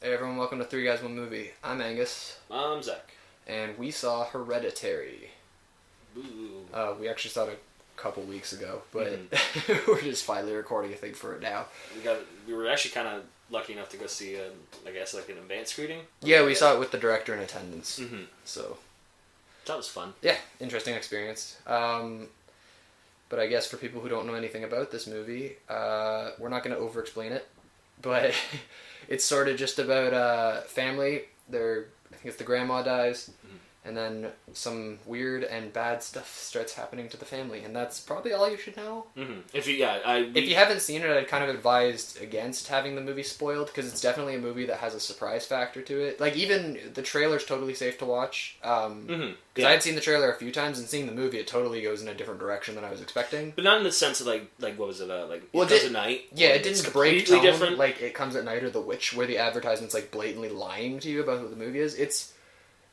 Hey everyone, welcome to Three Guys One Movie. I'm Angus, I'm Zach. and we saw Hereditary. Ooh. We actually saw it a couple weeks ago, but we're just finally recording a thing for it now. We were actually kind of lucky enough to go see, an advanced screening. Yeah, we saw it with the director in attendance, so That was fun. yeah, interesting experience. But I guess for people who don't know anything about this movie, we're not going to over-explain it, but it's sort of just about family. I think it's the grandma dies, and then some weird and bad stuff starts happening to the family, and that's probably all you should know. If you haven't seen it, I'd kind of advised against having the movie spoiled, because it's definitely a movie that has a surprise factor to it. Like, even the trailer's totally safe to watch. Because I had seen the trailer a few times, and seeing the movie, it totally goes in a different direction than I was expecting. But not in the sense of like what was it it comes at night. Yeah, it didn't break tone, different. like It Comes at Night or The Witch, where the advertisement's like blatantly lying to you about what the movie is.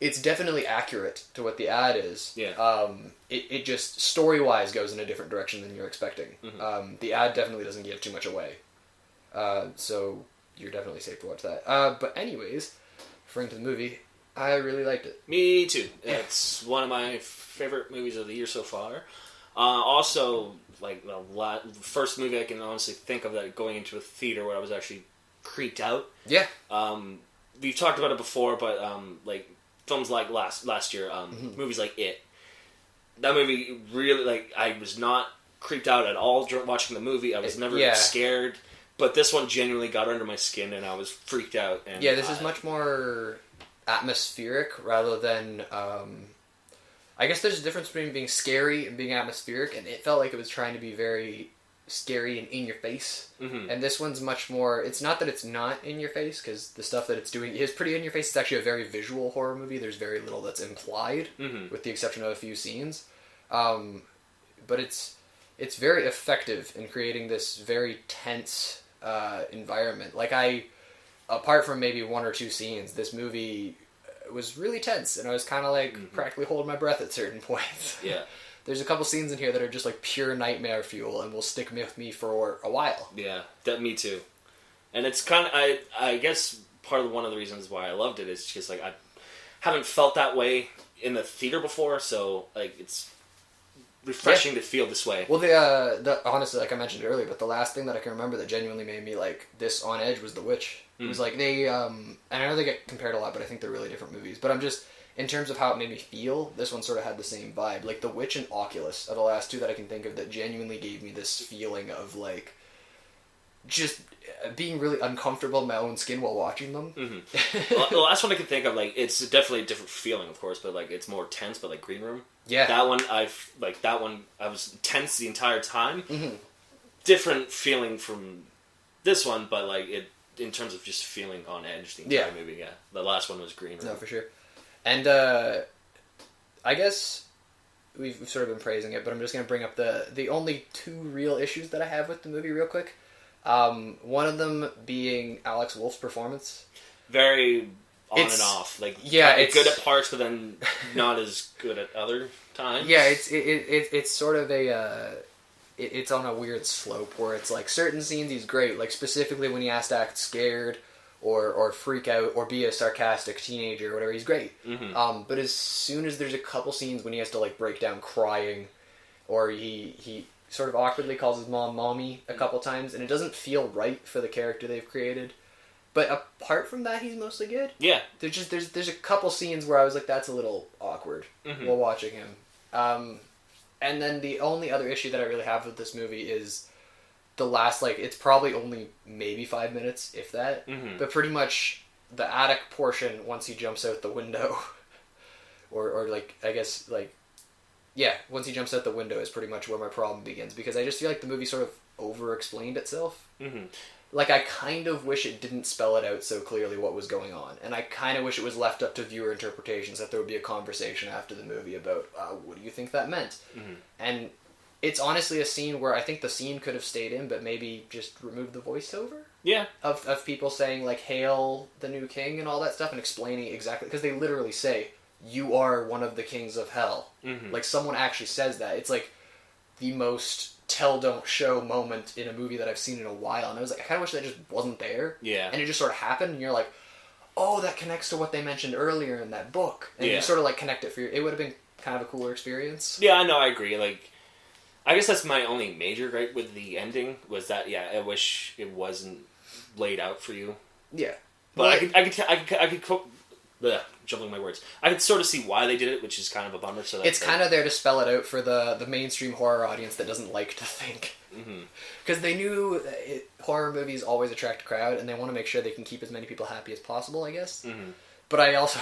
It's definitely accurate to what the ad is. Yeah. It just story-wise goes in a different direction than you're expecting. The ad definitely doesn't give too much away. So you're definitely safe to watch that. But anyways, referring to the movie, I really liked it. Me too. It's one of my favorite movies of the year so far. Also, like the first movie I can honestly think of that going into a theater where I was actually creeped out. Yeah. We've talked about it before, but like films like last year, movies like It. That movie really, I was not creeped out at all during watching the movie. I was never scared, but this one genuinely got under my skin, and I was freaked out. And this is much more atmospheric rather than. I guess there's a difference between being scary and being atmospheric, and it felt like it was trying to be very scary and in your face. And this one's much more. It's not that it's not in your face, because the stuff that it's doing is pretty in your face. It's actually a very visual horror movie. There's very little that's implied, with the exception of a few scenes. But it's very effective in creating this very tense environment. Apart from maybe one or two scenes, this movie was really tense, and I was kind of practically holding my breath at certain points. Yeah. There's a couple scenes in here that are just pure nightmare fuel and will stick with me for a while. Yeah, me too. And it's kind of, I guess part of one of the reasons why I loved it is just I haven't felt that way in the theater before, so it's refreshing to feel this way. Well, the honestly, like I mentioned earlier, but the last thing that I can remember that genuinely made me this on edge was The Witch. It was they, and I know they get compared a lot, but I think they're really different movies. But I'm just, in terms of how it made me feel, this one sort of had the same vibe. Like The Witch and Oculus are the last two that I can think of that genuinely gave me this feeling of just being really uncomfortable in my own skin while watching them. Well, the last one I can think of, it's definitely a different feeling, of course, but it's more tense. But Green Room, that one I was tense the entire time. Different feeling from this one, but in terms of just feeling on edge the entire movie. Yeah, the last one was Green Room. No, for sure. And I guess we've sort of been praising it, but I'm just going to bring up the only two real issues that I have with the movie real quick. One of them being Alex Wolff's performance. Very and off. It's good at parts, but then not as good at other times. Yeah, it's sort of it's on a weird slope where it's certain scenes he's great, specifically when he has to act scared or freak out or be a sarcastic teenager or whatever, he's great. But as soon as there's a couple scenes when he has to break down crying, or he sort of awkwardly calls his mom mommy a couple times, and it doesn't feel right for the character they've created. But apart from that, he's mostly good. Yeah. There's a couple scenes where I was that's a little awkward while watching him. And then the only other issue that I really have with this movie is the last, it's probably only maybe 5 minutes, if that. But pretty much the attic portion, once he jumps out the window, or I guess, once he jumps out the window is pretty much where my problem begins, because I just feel like the movie sort of over-explained itself. I kind of wish it didn't spell it out so clearly what was going on, and I kind of wish it was left up to viewer interpretations, that there would be a conversation after the movie about, what do you think that meant? And it's honestly a scene where I think the scene could have stayed in, but maybe just remove the voiceover. Yeah. Of people saying, hail the new king and all that stuff, and explaining exactly, because they literally say, you are one of the kings of hell. Someone actually says that. It's the most tell don't show moment in a movie that I've seen in a while, and I was I kind of wish that just wasn't there. Yeah. And it just sort of happened, and you're oh, that connects to what they mentioned earlier in that book, and you sort of like connect it for you. It would have been kind of a cooler experience. Yeah, I know, I agree. Like, I guess that's my only major gripe with the ending was that I wish it wasn't laid out for you. Yeah, but I could jumbling my words. I could sort of see why they did it, which is kind of a bummer. So it's kind of there to spell it out for the mainstream horror audience that doesn't like to think. Because they knew horror movies always attract a crowd, and they want to make sure they can keep as many people happy as possible, I guess. But I also,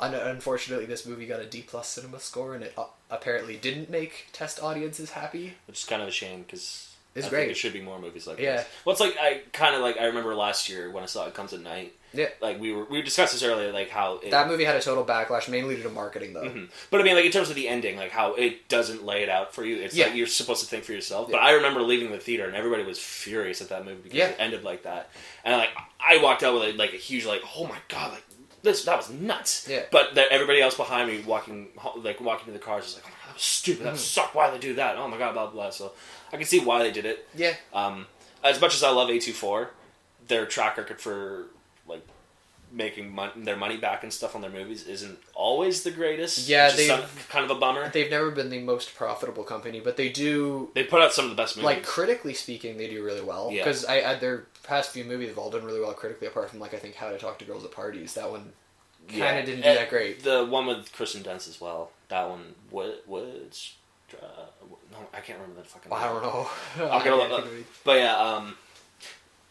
unfortunately, this movie got a D+ cinema score, and it apparently didn't make test audiences happy. Which is kind of a shame, because it's I great. think it should be more movies like this. Well, it's like, I remember last year when I saw It Comes at Night. Yeah. Like, we discussed this earlier, like how... that movie had a total backlash, mainly due to marketing, though. But I mean, like, in terms of the ending, like, how it doesn't lay it out for you. It's like, you're supposed to think for yourself. But I remember leaving the theater, and everybody was furious at that movie because it ended like that. And, like, I walked out with, like, a huge, like, oh my god, like, that was nuts. Yeah. But everybody else behind me walking to the cars was like, oh my god, that was stupid, that sucked, why did they do that? Oh my god, blah, blah, blah. So, I can see why they did it. Yeah. As much as I love A24, their track record for, like, making their money back and stuff on their movies isn't always the greatest. Yeah, which is kind of a bummer. They've never been the most profitable company, but they do... They put out some of the best movies. Like, critically speaking, they do really well. Because their past few movies have all done really well critically, apart from, like, I think How to Talk to Girls at Parties. That one kind of didn't do that great. The one with Kristen Dunst as well. That one was... no, I can't remember that fucking name. I don't know. I'll get a look. But yeah,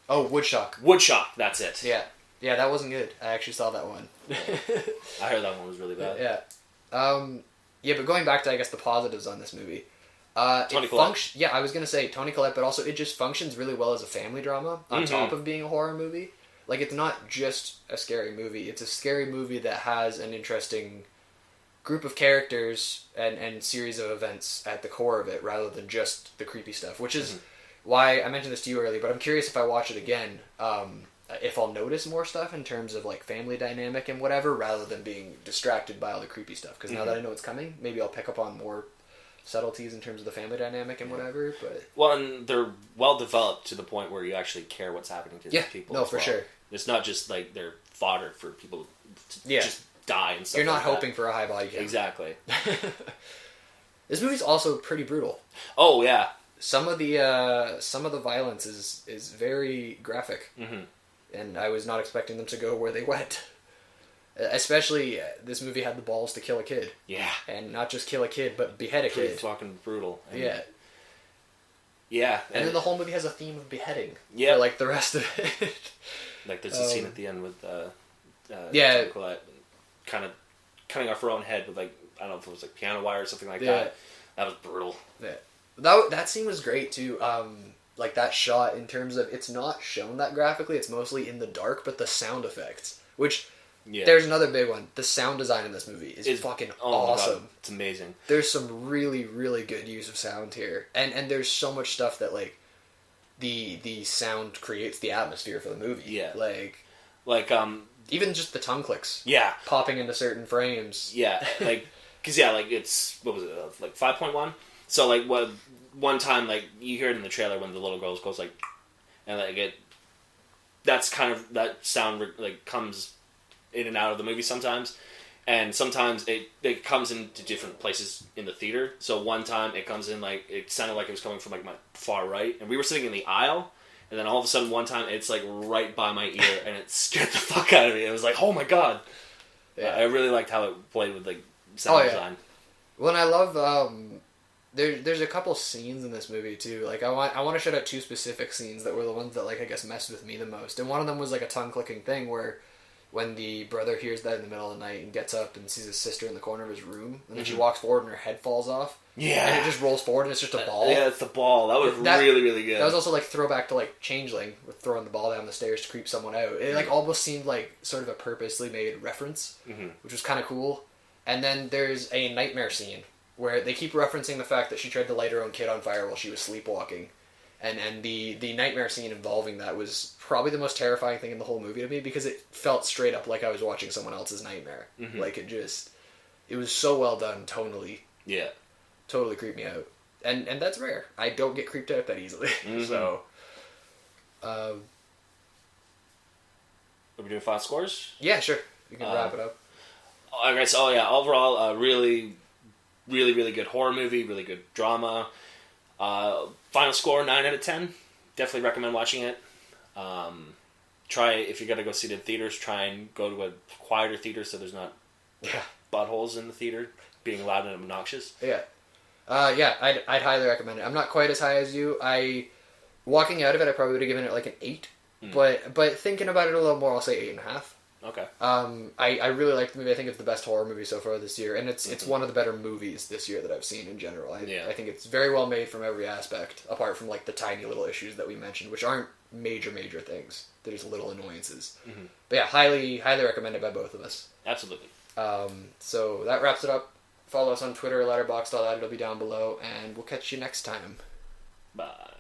oh, Woodshock. Woodshock, that's it. Yeah. Yeah, that wasn't good. I actually saw that one. I heard that one was really bad. Yeah. Yeah, but going back to, I guess, the positives on this movie. Toni Collette. Yeah, I was going to say Toni Collette, but also it just functions really well as a family drama on top of being a horror movie. Like, it's not just a scary movie. It's a scary movie that has an interesting group of characters and series of events at the core of it, rather than just the creepy stuff, which is why I mentioned this to you earlier, but I'm curious if I watch it again, if I'll notice more stuff in terms of, like, family dynamic and whatever, rather than being distracted by all the creepy stuff. Because now that I know it's coming, maybe I'll pick up on more subtleties in terms of the family dynamic and whatever. But well, and they're well developed to the point where you actually care what's happening to these people. No, for sure. It's not just like they're fodder for people to just die and stuff. You're not like hoping for a high body count. Exactly. This movie's also pretty brutal. Oh yeah. Some of the violence is very graphic, and I was not expecting them to go where they went. Especially, this movie had the balls to kill a kid. Yeah. And not just kill a kid, but behead a kid. Pretty fucking brutal. Yeah. Yeah. And then the whole movie has a theme of beheading. Yeah. For, like, the rest of it. Like, there's a scene at the end with Colette kind of cutting off her own head with, like, I don't know if it was, like, piano wire or something like that. That was brutal. Yeah. That scene was great, too. Like, that shot, in terms of, it's not shown that graphically, it's mostly in the dark, but the sound effects, which... Yeah. There's another big one. The sound design in this movie is fucking awesome. God, it's amazing. There's some really, really good use of sound here. And there's so much stuff that, like, the sound creates the atmosphere for the movie. Yeah. Like, even just the tongue clicks. Yeah. Popping into certain frames. Yeah. Like, because, like, it's, what was it, like 5.1? So, like, one time, like, you hear it in the trailer when the little girl goes, like, and, like, that's kind of, that sound, like, comes in and out of the movie sometimes, and sometimes it comes into different places in the theater. So one time it comes in, like, it sounded like it was coming from, like, my far right, and we were sitting in the aisle, and then all of a sudden one time it's, like, right by my ear, and it scared the fuck out of me. It was like, oh my god. Yeah. I really liked how it played with, like, sound design. Well, and I love there's a couple scenes in this movie too. Like, I want to shout out two specific scenes that were the ones that, like, I guess messed with me the most. And one of them was, like, a tongue clicking thing where when the brother hears that in the middle of the night and gets up and sees his sister in the corner of his room, and then she walks forward and her head falls off. Yeah. And it just rolls forward and it's just a ball. Yeah, it's the ball. That was really, really good. That was also, like, throwback to, like, Changeling, with throwing the ball down the stairs to creep someone out. It, like, almost seemed like sort of a purposely made reference, which was kind of cool. And then there's a nightmare scene where they keep referencing the fact that she tried to light her own kid on fire while she was sleepwalking. And the nightmare scene involving that was probably the most terrifying thing in the whole movie to me, because it felt straight up like I was watching someone else's nightmare. Like, it was so well done tonally. Yeah. Totally creeped me out. And that's rare. I don't get creeped out that easily. So, Are we doing final scores? Yeah, sure. You can wrap it up. Okay, so overall, really, really, really good horror movie, really good drama. Final score, 9 out of 10. Definitely recommend watching it. Try, if you're going to go see it in theaters, try and go to a quieter theater so there's not buttholes in the theater being loud and obnoxious. Yeah. I'd highly recommend it. I'm not quite as high as you. Walking out of it, I probably would have given it like an 8. But thinking about it a little more, I'll say 8.5. Okay. I really like the movie. I think it's the best horror movie so far this year, and it's one of the better movies this year that I've seen in general. I think it's very well made from every aspect, apart from like the tiny little issues that we mentioned, which aren't major things. They're just little annoyances. Mm-hmm. But yeah, highly recommended by both of us. Absolutely. So that wraps it up. Follow us on Twitter, Letterboxd, all that. It'll be down below, and we'll catch you next time. Bye.